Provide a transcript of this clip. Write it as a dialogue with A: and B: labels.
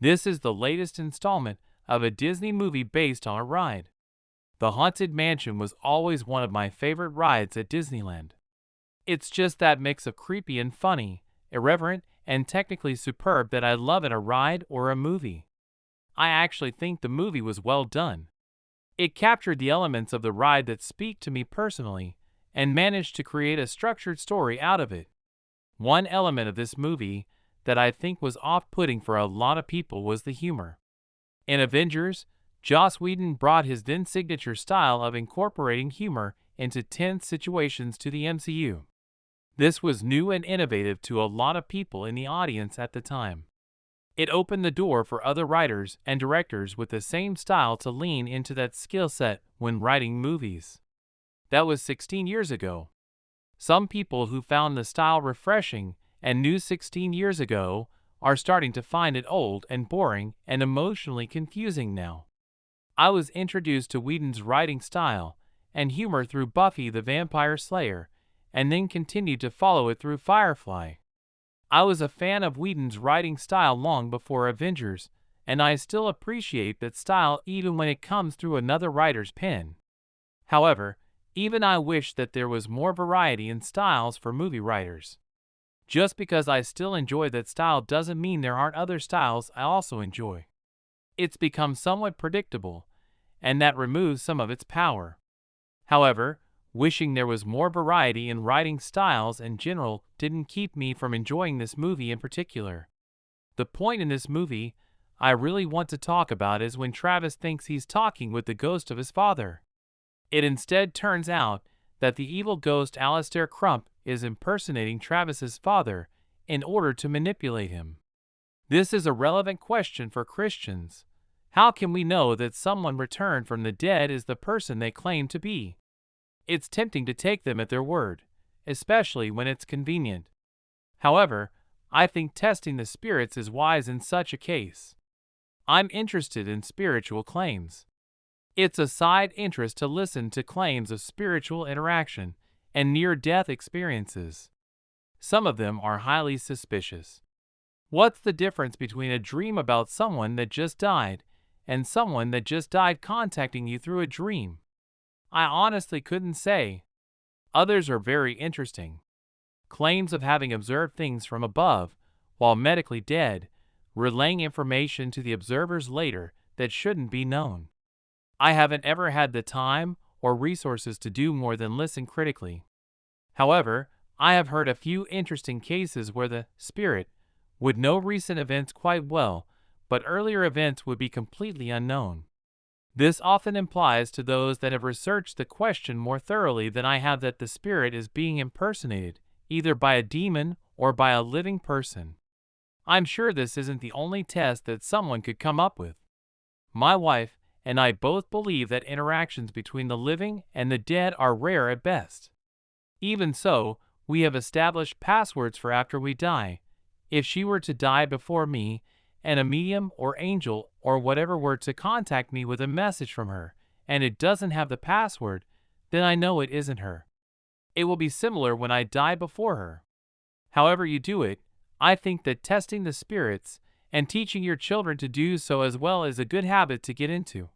A: This is the latest installment of a Disney movie based on a ride. The Haunted Mansion was always one of my favorite rides at Disneyland. It's just that mix of creepy and funny, irreverent and technically superb that I love in a ride or a movie. I actually think the movie was well done. It captured the elements of the ride that speak to me personally and managed to create a structured story out of it. One element of this movie that I think was off-putting for a lot of people was the humor. In Avengers, Joss Whedon brought his then signature style of incorporating humor into tense situations to the MCU. This was new and innovative to a lot of people in the audience at the time. It opened the door for other writers and directors with the same style to lean into that skill set when writing movies. That was 16 years ago. Some people who found the style refreshing and new 16 years ago are starting to find it old and boring and emotionally confusing now. I was introduced to Whedon's writing style and humor through Buffy the Vampire Slayer, and then continued to follow it through Firefly. I was a fan of Whedon's writing style long before Avengers, and I still appreciate that style even when it comes through another writer's pen. However, even I wish that there was more variety in styles for movie writers. Just because I still enjoy that style doesn't mean there aren't other styles I also enjoy. It's become somewhat predictable, and that removes some of its power. However, wishing there was more variety in writing styles in general didn't keep me from enjoying this movie in particular. The point in this movie I really want to talk about is when Travis thinks he's talking with the ghost of his father. It instead turns out that the evil ghost Alistair Crump is impersonating Travis's father in order to manipulate him. This is a relevant question for Christians. How can we know that someone returned from the dead is the person they claim to be? It's tempting to take them at their word, especially when it's convenient. However, I think testing the spirits is wise in such a case. I'm interested in spiritual claims. It's a side interest to listen to claims of spiritual interaction and near-death experiences. Some of them are highly suspicious. What's the difference between a dream about someone that just died and someone that just died contacting you through a dream? I honestly couldn't say. Others are very interesting. Claims of having observed things from above while medically dead, relaying information to the observers later that shouldn't be known. I haven't ever had the time or resources to do more than listen critically. However, I have heard a few interesting cases where the spirit would know recent events quite well, but earlier events would be completely unknown. This often implies to those that have researched the question more thoroughly than I have that the spirit is being impersonated, either by a demon or by a living person. I'm sure this isn't the only test that someone could come up with. My wife and I both believe that interactions between the living and the dead are rare at best. Even so, we have established passwords for after we die. If she were to die before me, and a medium or angel or whatever were to contact me with a message from her, and it doesn't have the password, then I know it isn't her. It will be similar when I die before her. However you do it, I think that testing the spirits and teaching your children to do so as well is a good habit to get into.